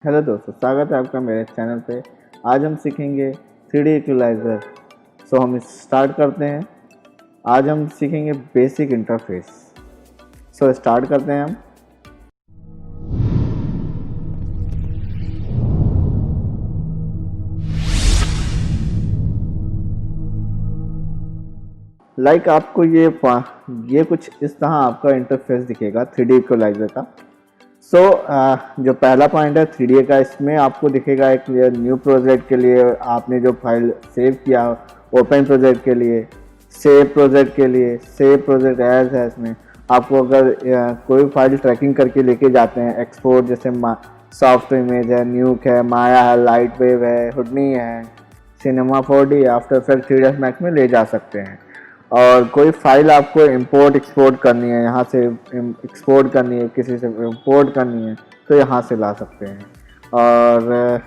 Hello दोस्तों, स्वागत है आपका मेरे चैनल पे। आज हम सीखेंगे 3D इक्वलाइज़र। हम स्टार्ट करते हैं। आज हम सीखेंगे बेसिक इंटरफेस। स्टार्ट करते हैं हम। आपको ये कुछ इस तरह आपका इंटरफेस दिखेगा 3D इक्वलाइज़र का। जो पहला पॉइंट है 3D का, इसमें आपको दिखेगा एक न्यू प्रोजेक्ट के लिए आपने जो फाइल सेव किया, ओपन प्रोजेक्ट के लिए, सेव प्रोजेक्ट के लिए, सेव प्रोजेक्ट एज है। इसमें आपको अगर कोई फाइल ट्रैकिंग करके लेके जाते हैं, एक्सपोर्ट जैसे सॉफ्ट इमेज है, न्यूक है, माया है, लाइट वेव है, हुडनी है, cinema 4D, after effect 3ds max में ले जा सकते हैं। और कोई फाइल आपको इंपोर्ट एक्सपोर्ट करनी है, यहाँ से एक्सपोर्ट करनी है, किसी से इंपोर्ट करनी है, तो यहाँ से ला सकते हैं। और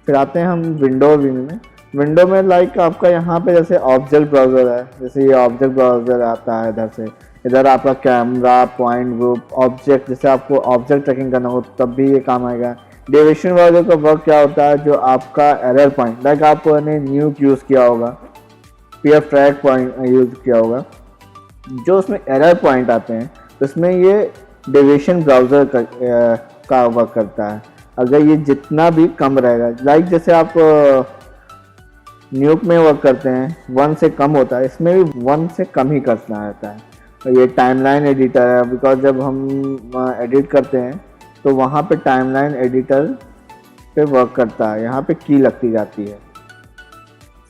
फिर आते हैं हम विंडो में। विंडो में आपका यहाँ पे जैसे ऑब्जेक्ट ब्राउज़र है, जैसे ये ऑब्जेक्ट ब्राउज़र आता है इधर से। इधर आपका कैमरा, पॉइंट ग्रुप, ऑब्जेक्ट, जैसे आपको ऑब्जेक्ट ट्रैकिंग करना हो तब भी ये काम आएगा। डेविएशन ब्राउज़र का वर्क क्या होता है, जो आपका एरर पॉइंट, आपने न्यूक यूज़ किया होगा, पीएफ ट्रैक पॉइंट यूज़ किया होगा, जो उसमें एरर पॉइंट आते हैं, तो उसमें ये डेविएशन ब्राउज़र का वर्क करता है। अगर ये जितना भी कम रहेगा, जैसे आप न्यूक में वर्क करते हैं 1 से कम होता है, इसमें भी 1 से कम ही करना रहता है। तो ये टाइमलाइन एडिटर है, बिकॉज जब हम एडिट करते हैं तो वहाँ पे टाइमलाइन एडिटर पे वर्क करता है, यहाँ पे की लगती जाती है।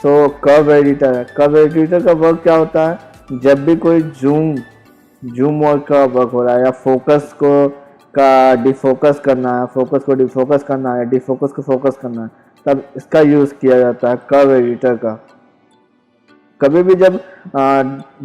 कर्व एडिटर है। कर्व एडिटर का वर्क क्या होता है, जब भी कोई जूम वर्क का वर्क हो रहा है, या फोकस का डिफोकस करना है, फोकस को डिफोकस करना है, डिफोकस को फोकस करना है, तब इसका यूज़ किया जाता है, कर्व एडिटर का। कभी भी जब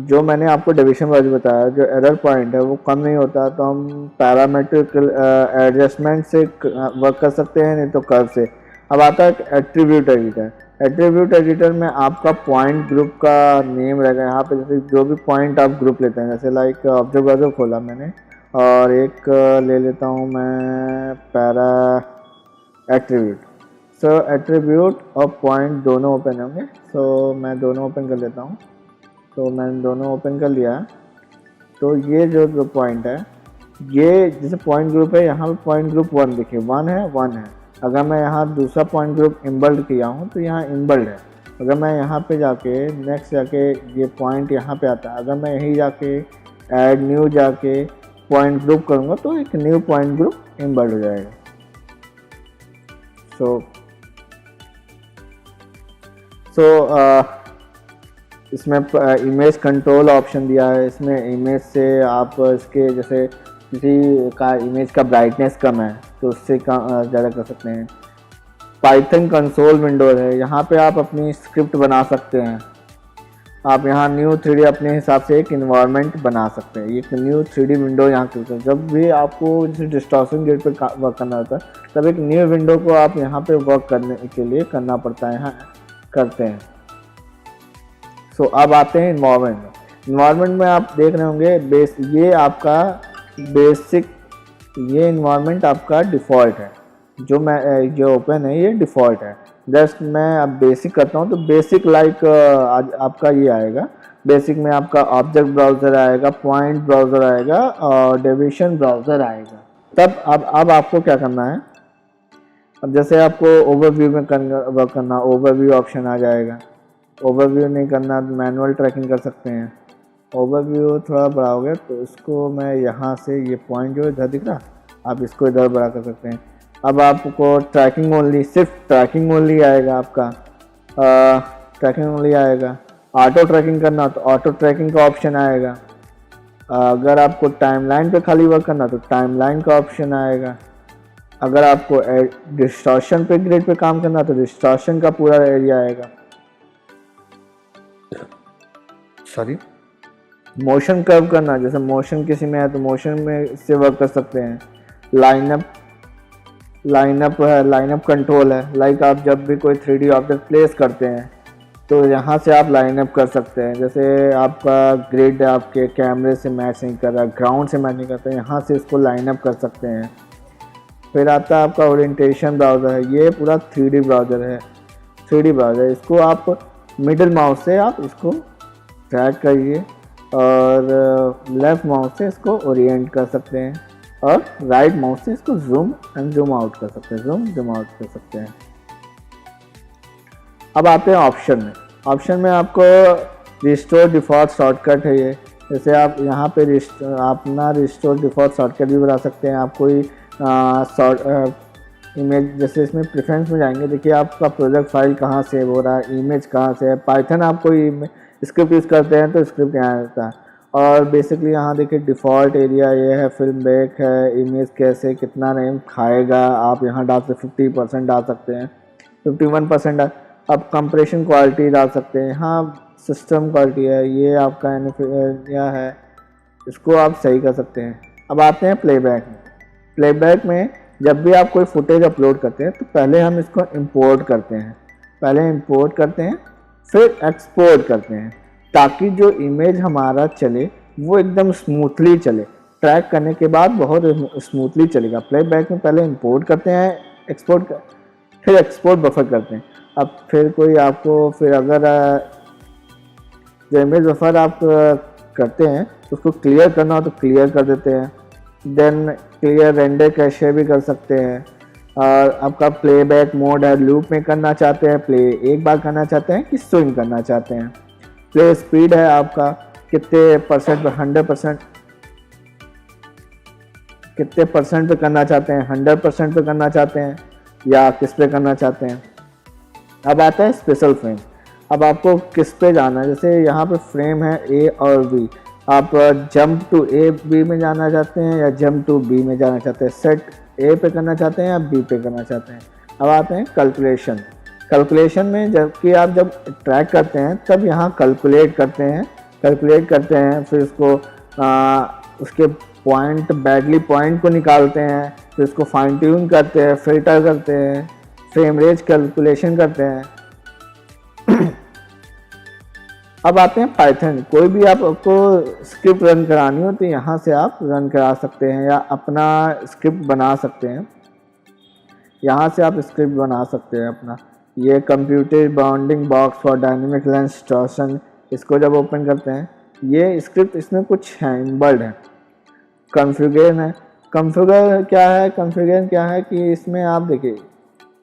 जो मैंने आपको डेविएशन वाइज बताया, जो एरर पॉइंट है वो कम नहीं होता, तो हम पैरामीट्रिक एडजस्टमेंट से वर्क कर सकते हैं, नहीं तो कर्व से। अब आता है एट्रीब्यूट एडिटर। एट्रीब्यूट एडिटर में आपका पॉइंट ग्रुप का नेम रहेगा। यहाँ पे जैसे जो भी पॉइंट आप ग्रुप लेते हैं, जैसे ऑब्जेक्ट ब्राउज़र खोला मैंने, और एक ले लेता हूँ मैं पैरा एट्रीब्यूट। एट्रीब्यूट और पॉइंट दोनों ओपन होंगे। मैं दोनों ओपन कर लेता हूँ। मैंने दोनों ओपन कर लिया। तो ये जो पॉइंट है, ये जैसे पॉइंट ग्रुप है, यहाँ पे पॉइंट ग्रुप 1 देखिए, 1 है। अगर मैं यहाँ दूसरा पॉइंट ग्रुप इम्बल्ड किया हूँ तो यहाँ इम्बल्ड है। अगर मैं यहाँ पे जाके नेक्स्ट जाके ये पॉइंट यहाँ पे आता है, अगर मैं यहीं जाके ऐड न्यू जाके पॉइंट ग्रुप करूँगा तो एक न्यू पॉइंट ग्रुप इम्बल्ड हो जाएगा। इसमें इमेज कंट्रोल ऑप्शन दिया है। इसमें इमेज से आप इसके जैसे किसी का इमेज का ब्राइटनेस कम है तो उससे ज़्यादा कर सकते हैं। पाइथन कंसोल विंडो है, यहाँ पे आप अपनी स्क्रिप्ट बना सकते हैं। आप यहाँ न्यू 3D अपने हिसाब से एक इन्वायरमेंट बना सकते हैं। ये न्यू 3D विंडो यहाँ खुलता है। जब भी आपको जैसे डिस्टॉर्शन गेट पे वर्क करना होता है, तब एक न्यू विंडो को आप यहाँ पे वर्क करने के लिए करना पड़ता है, यहाँ करते हैं। अब आते हैं इन्वायरमेंट में आप देख रहे होंगे ये आपका बेसिक, ये इन्वायरमेंट आपका डिफ़ॉल्ट है। जो ओपन है ये डिफ़ॉल्ट है। जस्ट मैं अब बेसिक करता हूँ तो बेसिक आपका ये आएगा। बेसिक में आपका ऑब्जेक्ट ब्राउज़र आएगा, पॉइंट ब्राउज़र आएगा और डेविएशन ब्राउज़र आएगा। तब अब आपको क्या करना है, अब जैसे आपको ओवरव्यू में वर्क करना, ओवरव्यू ऑप्शन आ जाएगा। ओवरव्यू नहीं करना तो मैनुअल ट्रैकिंग कर सकते हैं। ओवरव्यू थोड़ा बड़ा हो गया तो इसको मैं यहाँ से, ये पॉइंट जो इधर दिख रहा, आप इसको इधर बड़ा कर सकते हैं। अब आपको ट्रैकिंग ओनली, सिर्फ ट्रैकिंग ओनली आएगा आपका, ट्रैकिंग ओनली आएगा। ऑटो ट्रैकिंग करना तो ऑटो ट्रैकिंग का ऑप्शन आएगा। अगर आपको टाइमलाइन पे खाली वर्क करना तो टाइमलाइन का ऑप्शन आएगा। अगर आपको डिस्टॉर्शन पे ग्रिड पे काम करना तो डिस्टॉर्शन का पूरा एरिया आएगा। मोशन कर्व करना, जैसे मोशन किसी में है तो मोशन में इससे वर्क कर सकते हैं। लाइनअप कंट्रोल है। आप जब भी कोई 3D ऑब्जेक्ट प्लेस करते हैं तो यहाँ से आप लाइनअप कर सकते हैं। जैसे आपका ग्रिड आपके कैमरे से मैच नहीं कर रहा, ग्राउंड से मैच नहीं करता, यहाँ से इसको लाइनअप कर सकते हैं। फिर आता है आपका ओरिएंटेशन ब्राउज़र है, ये पूरा 3D ब्राउज़र है, 3D ब्राउज़र। इसको आप मिडिल माउस से आप इसको ड्रैग करिए और लेफ़्ट माउस से इसको ओरिएंट कर सकते हैं और राइट माउस से इसको जूम एंड जूम आउट कर सकते हैं, जूम आउट कर सकते हैं। अब आते हैं ऑप्शन में। ऑप्शन में आपको रिस्टोर डिफ़ॉल्ट शॉर्टकट है ये, जैसे आप यहाँ पे अपना रिस्टोर डिफ़ॉल्ट शॉर्टकट भी बना सकते हैं। आप कोई इमेज, जैसे इसमें प्रेफरेंस में जाएंगे, देखिए आपका प्रोजेक्ट फाइल कहाँ सेव हो रहा है, इमेज कहाँ से है, पाइथन आप कोई स्क्रिप्ट यूज़ करते हैं तो स्क्रिप्ट यहाँ रहता है। और बेसिकली यहाँ देखिए डिफ़ॉल्ट एरिया ये है, फिल्म बैक है, इमेज कैसे कितना रैम खाएगा आप यहाँ डाल सकते, 50% डाल सकते हैं, 51% आप कंप्रेशन क्वालिटी डाल सकते हैं। हाँ, सिस्टम क्वालिटी है, ये आपका यह है, इसको आप सही कर सकते हैं। अब आते हैं प्लेबैक में। प्लेबैक में जब भी आप कोई फुटेज अपलोड करते हैं तो पहले हम इसको इंपोर्ट करते हैं, फिर एक्सपोर्ट करते हैं, ताकि जो इमेज हमारा चले वो एकदम स्मूथली चले, ट्रैक करने के बाद बहुत स्मूथली चलेगा। प्लेबैक में पहले इंपोर्ट करते हैं, फिर एक्सपोर्ट बफर करते हैं। अब फिर कोई आपको फिर अगर जो इमेज बफर आप करते हैं उसको क्लियर करना हो तो क्लियर कर देते हैं, देन क्लियर रेंडर कैशे भी कर सकते हैं। और आपका प्लेबैक मोड है, लूप में करना चाहते हैं, प्ले एक बार करना चाहते हैं कि स्विंग करना चाहते हैं। प्ले स्पीड है आपका कितने परसेंट पर, 100%, कितने परसेंट पे करना चाहते हैं, 100% पे करना चाहते हैं या किस पे करना चाहते हैं। अब आता है स्पेशल फ्रेम। अब आपको किस पे जाना है, जैसे यहाँ पे फ्रेम है ए और बी, आप जंप टू ए बी में जाना चाहते हैं या जंप टू बी में जाना चाहते हैं, सेट ए पे करना चाहते हैं या बी पे करना चाहते हैं। अब आते हैं कैलकुलेशन में, जबकि आप जब ट्रैक करते हैं तब यहाँ कैलकुलेट करते हैं, फिर उसको उसके पॉइंट, बैडली पॉइंट को निकालते हैं, फिर उसको फाइन ट्यून करते हैं, फिल्टर करते हैं, फ्रेम रेट कैलकुलेशन करते हैं। अब आते हैं पाइथन। कोई भी आपको स्क्रिप्ट रन करानी हो तो यहाँ से आप रन करा सकते हैं या अपना स्क्रिप्ट बना सकते हैं, यहाँ से आप स्क्रिप्ट बना सकते हैं अपना। ये computer bounding box for dynamic lens distortion, इसको जब ओपन करते हैं ये स्क्रिप्ट इसमें कुछ है, इनबिल्ड है। कॉन्फ़िगर क्या है कि इसमें आप देखिए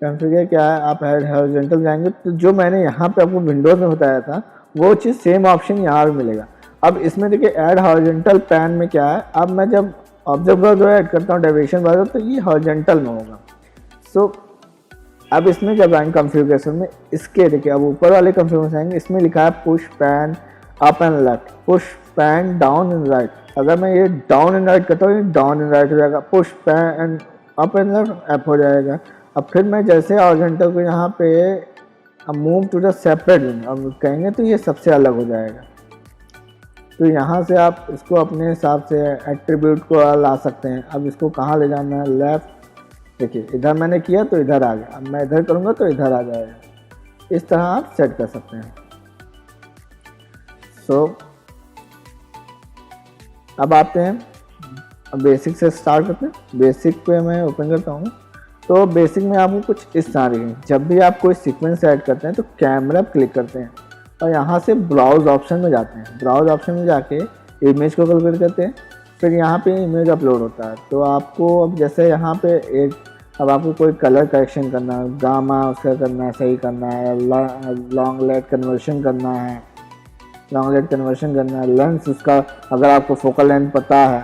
कॉन्फ़िगर क्या है, आप हॉरिजॉन्टल जाएंगे तो जो मैंने यहाँ पे आपको विंडोज़ में बताया था वो चीज़ सेम ऑप्शन यहाँ भी मिलेगा। अब इसमें देखिए ऐड हॉरिजॉन्टल पैन में क्या है, अब मैं जब ऑब्जर्वर जो ऐड करता हूँ डेविएशन वाला तो ये हॉरिजॉन्टल में होगा। सो अब इसमें जब आएंगे कॉन्फ़िगरेशन में, इसके देखिए अब ऊपर वाले कॉन्फ़िगरेशन आएंगे, इसमें लिखा है push pan up and left, push pen down and right. अगर मैं ये डाउन एंड राइट करता हूँ, ये डाउन एंड राइट हो जाएगा, push pan up and left up हो जाएगा। अब फिर मैं जैसे हॉरिजॉन्टल को यहाँ पे अब move to the separate window अब कहेंगे तो ये सबसे अलग हो जाएगा। तो यहाँ से आप इसको अपने हिसाब से एट्रीब्यूट को ला सकते हैं। अब इसको कहाँ ले जाना है, लेफ़्ट, देखिए इधर मैंने किया तो इधर आ गया, अब मैं इधर करूँगा तो इधर आ जाएगा। इस तरह आप सेट कर सकते हैं। सो अब आते हैं, अब बेसिक से स्टार्ट करते हैं। बेसिक पे मैं ओपन करता हूँ तो बेसिक में आपको कुछ इस तरह दिखेंगे। जब भी आप कोई सीक्वेंस ऐड करते हैं तो कैमरा क्लिक करते हैं और यहाँ से ब्राउज ऑप्शन में जाते हैं। ब्राउज ऑप्शन में जाके इमेज को कैलकुलेट करते हैं, फिर यहाँ पे इमेज अपलोड होता है। तो आपको अब जैसे यहाँ पे अब आपको कोई कलर करेक्शन करना है, गामा उसका करना है, सही करना है, लॉन्ग लाइट कन्वर्शन करना है, लेंस उसका, अगर आपको फोकल लेंथ पता है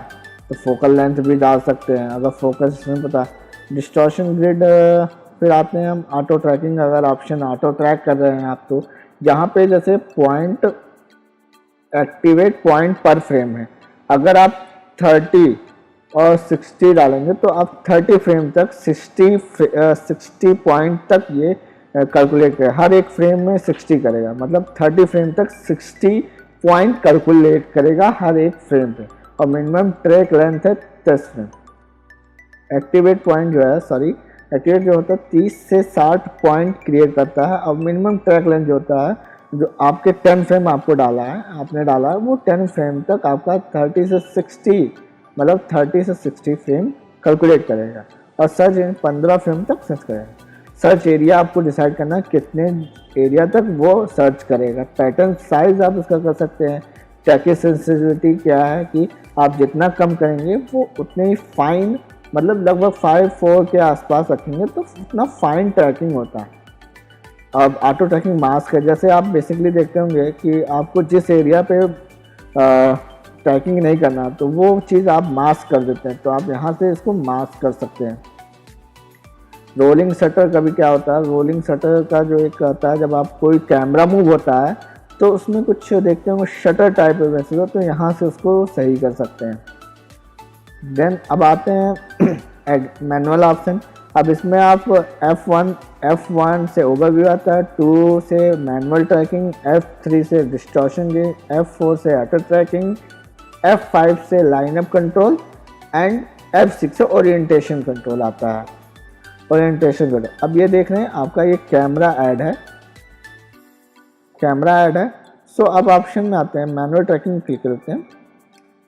तो फोकल लेंथ भी डाल सकते हैं, अगर फोकस इसमें पता है। डिस्टॉर्शन ग्रिड, फिर आते हैं हम ऑटो ट्रैकिंग। अगर ऑप्शन ऑटो ट्रैक कर रहे हैं आप तो यहाँ पे जैसे पॉइंट एक्टिवेट पॉइंट पर फ्रेम है, अगर आप 30 और 60 डालेंगे तो आप 30 फ्रेम तक 60 पॉइंट तक ये कैलकुलेट करेगा। हर एक फ्रेम में 60 करेगा, मतलब 30 फ्रेम तक 60 पॉइंट कैलकुलेट करेगा हर एक फ्रेम पे। और मिनिमम ट्रैक लेंथ है 10 फ्रेम। एक्टिवेट पॉइंट जो है, एक्टिवेट जो होता है 30 से 60 पॉइंट क्रिएट करता है। और मिनिमम ट्रैक लेंथ जो होता है, जो आपके 10 फ्रेम आपने डाला है वो 10 फ्रेम तक आपका 30 से 60 फ्रेम कैलकुलेट करेगा। और सर्च 15 फ्रेम तक सर्च करेगा। सर्च एरिया आपको डिसाइड करना है कितने एरिया तक वो सर्च करेगा। पैटर्न साइज आप उसका कर सकते हैं। ट्रैकिंग सेंसिटिविटी क्या है कि आप जितना कम करेंगे वो उतने ही फाइन, मतलब लगभग 5.4 के आसपास रखेंगे तो उतना फाइन ट्रैकिंग होता है। अब ऑटो ट्रैकिंग मास्क है, जैसे आप बेसिकली देखते होंगे कि आपको जिस एरिया पे ट्रैकिंग नहीं करना तो वो चीज़ आप मास्क कर देते हैं, तो आप यहाँ से इसको मास्क कर सकते हैं। रोलिंग शटर का भी क्या होता है, रोलिंग शटर का जो एक आता है, जब आप कोई कैमरा मूव होता है तो उसमें कुछ देखते होंगे शटर टाइप वैसे हो, तो यहाँ से उसको सही कर सकते हैं। देन अब आते हैं मैनुअल ऑप्शन। अब इसमें आप F1 से ओवरव्यू आता है, 2 से मैनुअल ट्रैकिंग, F3 से डिस्टॉर्शन गेन, F4 से ऑटो ट्रैकिंग, F5 से लाइनअप कंट्रोल एंड F6 से ओरिएंटेशन कंट्रोल आता है। ओरिएंटेशन कंट्रोल, अब ये देख रहे हैं आपका ये कैमरा ऐड है, कैमरा ऐड है। सो अब ऑप्शन में आते हैं मैनुअल ट्रैकिंग क्लिक करते हैं।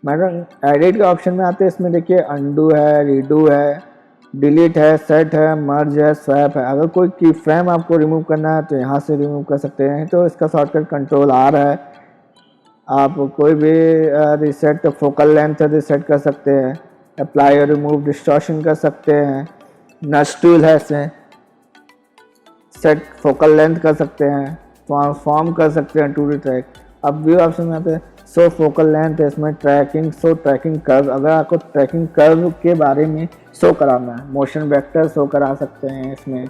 मैनुअल एडिट के ऑप्शन में आते हैं, इसमें देखिए अंडू है, रीडू है, डिलीट है, सेट है, मर्ज है, स्वैप है। अगर कोई की फ्रेम आपको रिमूव करना है तो यहाँ से रिमूव कर सकते हैं, तो इसका शॉर्टकट कंट्रोल R है। आप कोई भी रिसेट फोकल लेंथ रिसेट कर सकते हैं, अप्लाई और रिमूव डिस्टॉर्शन कर सकते हैं, नच टूल है, इसमें सेट फोकल लेंथ कर सकते हैं, ट्रांसफॉर्म कर सकते हैं 2D ट्रैक। अब व्यू ऑप्शन में आते हैं, सो फोकल लेंथ है, इसमें ट्रैकिंग, सो ट्रैकिंग कर्व, अगर आपको ट्रैकिंग कर्व के बारे में शो कराना है, मोशन वेक्टर शो करा सकते हैं इसमें,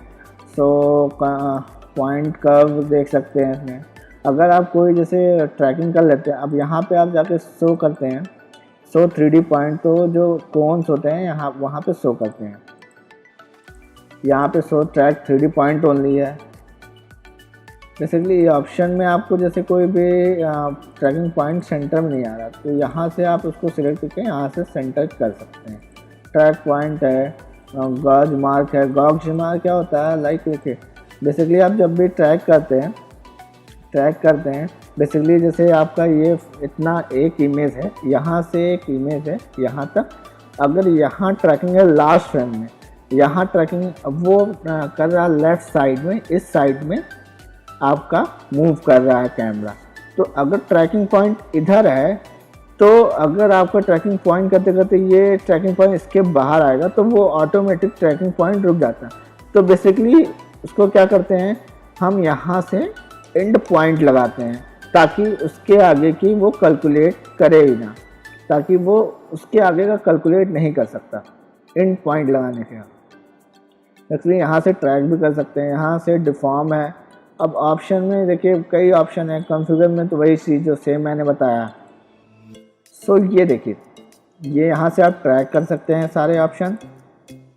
सो पॉइंट कर्व देख सकते हैं इसमें। अगर आप कोई जैसे ट्रैकिंग कर लेते हैं, अब यहाँ पे आप जाके शो करते हैं, सो 3D पॉइंट, तो जो कोन्स होते हैं यहाँ वहाँ पे शो करते हैं। यहाँ पे show track 3D point only है। बेसिकली ये ऑप्शन में आपको जैसे कोई भी ट्रैकिंग पॉइंट सेंटर में नहीं आ रहा तो यहाँ से आप उसको सिलेक्ट करके यहाँ से सेंटर कर सकते हैं। ट्रैक पॉइंट है, गॉज मार्क है। गॉज मार्क क्या होता है, लाइक देखिए बेसिकली आप जब भी ट्रैक करते हैं बेसिकली जैसे आपका ये इतना एक इमेज है, यहाँ से एक इमेज है यहाँ तक, अगर यहाँ ट्रैकिंग है लास्ट फ्रेम में, यहाँ ट्रैकिंग वो कर रहा लेफ्ट साइड में, इस साइड में आपका मूव कर रहा है कैमरा। तो अगर ट्रैकिंग पॉइंट इधर है तो अगर आपका ट्रैकिंग पॉइंट करते करते ये ट्रैकिंग पॉइंट इसके बाहर आएगा तो वो ऑटोमेटिक ट्रैकिंग पॉइंट रुक जाता है। तो बेसिकली उसको क्या करते हैं, हम यहाँ से एंड पॉइंट लगाते हैं ताकि उसके आगे की वो कैलकुलेट करे ही ना, ताकि वो उसके आगे का कैलकुलेट नहीं कर सकता एंड पॉइंट लगाने के। इसलिए यहाँ से ट्रैक भी कर सकते हैं, यहाँ से डिफॉर्म है। अब ऑप्शन में देखिए कई ऑप्शन है, कॉन्फ़िगर में तो वही चीज़ जो सेम मैंने बताया। सो ये देखिए ये यहाँ से आप ट्रैक कर सकते हैं सारे ऑप्शन।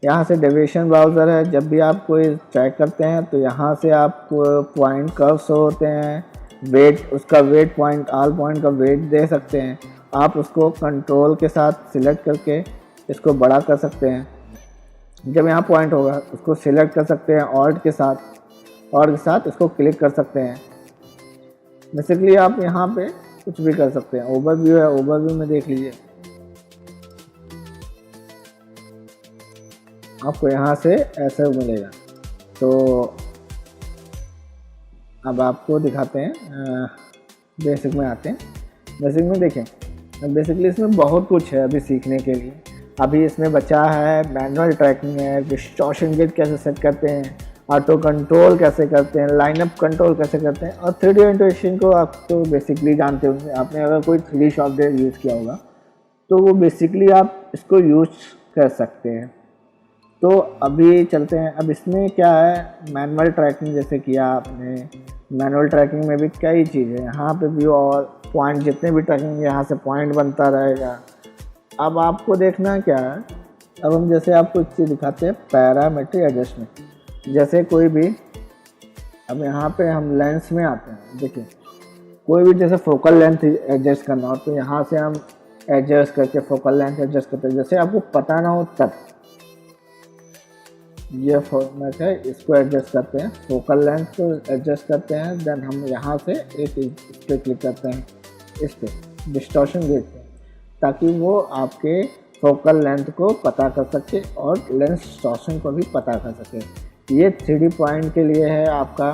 यहाँ से डेविएशन ब्राउज़र है, जब भी आप कोई ट्रैक करते हैं तो यहाँ से आप पॉइंट कर्व शो होते हैं, वेट, उसका वेट पॉइंट, ऑल पॉइंट का वेट दे सकते हैं। आप उसको कंट्रोल के साथ सिलेक्ट करके इसको बड़ा कर सकते हैं। जब यहाँ पॉइंट होगा उसको सिलेक्ट कर सकते हैं, ऑल्ट के साथ इसको क्लिक कर सकते हैं। बेसिकली आप यहाँ पे कुछ भी कर सकते हैं। ओवरव्यू है, ओवरव्यू में देख लीजिए, आपको यहाँ से ऐसे मिलेगा। तो अब आपको दिखाते हैं, बेसिक में आते हैं। बेसिक में देखें, बेसिकली इसमें बहुत कुछ है अभी सीखने के लिए। अभी इसमें बचा है मैनुअल ट्रैकिंग है, डिस्टॉर्शन गेट कैसे सेट करते हैं, ऑटो कंट्रोल कैसे करते हैं, लाइनअप कंट्रोल कैसे करते हैं, और 3D ओरिएंटेशन को आप तो बेसिकली जानते होंगे। आपने अगर कोई 3D सॉफ्टवेयर यूज़ किया होगा तो वो बेसिकली आप इसको यूज कर सकते हैं। तो अभी चलते हैं। अब इसमें क्या है, मैनुअल ट्रैकिंग जैसे किया आपने, मैनुअल ट्रैकिंग में भी कई चीज़ें यहाँ पे भी, और पॉइंट जितने भी ट्रैकिंग यहाँ से पॉइंट बनता रहेगा। अब आपको देखना क्या है, अब हम जैसे आपको एक चीज़ दिखाते हैं, पैरामेट्रिक एडजस्टमेंट। जैसे कोई भी, अब यहाँ पे हम लेंस में आते हैं, देखिए कोई भी जैसे फोकल लेंथ एडजस्ट करना हो तो यहाँ से हम एडजस्ट करके फोकल लेंथ एडजस्ट करते हैं। जैसे आपको पता ना हो तब ये फॉर्मेट है, इसको एडजस्ट करते हैं, फोकल लेंथ को एडजस्ट करते हैं। देन हम यहाँ से एक इस पर क्लिक करते हैं, इस पर डिस्टॉर्शन गेट पे, ताकि वो आपके फोकल लेंथ को पता कर सके और लेंस डिस्टॉर्शन को भी पता कर सके। ये 3D पॉइंट के लिए है, आपका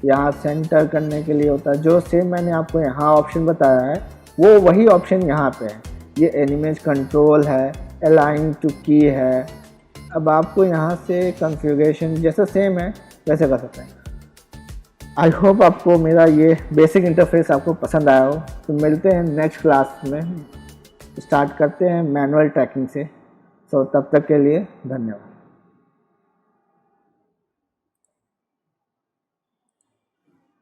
यहाँ सेंटर करने के लिए होता है। जो सेम मैंने आपको यहाँ ऑप्शन बताया है वो वही ऑप्शन यहाँ पे है। ये एनिमेज कंट्रोल है, अलाइन टू की है। अब आपको यहाँ से कॉन्फ़िगरेशन जैसा सेम है वैसे कर सकते हैं। आई होप आपको मेरा ये बेसिक इंटरफेस आपको पसंद आया हो। तो मिलते हैं नेक्स्ट क्लास में, स्टार्ट करते हैं मैनुअल ट्रैकिंग से। सो तब तक के लिए धन्यवाद।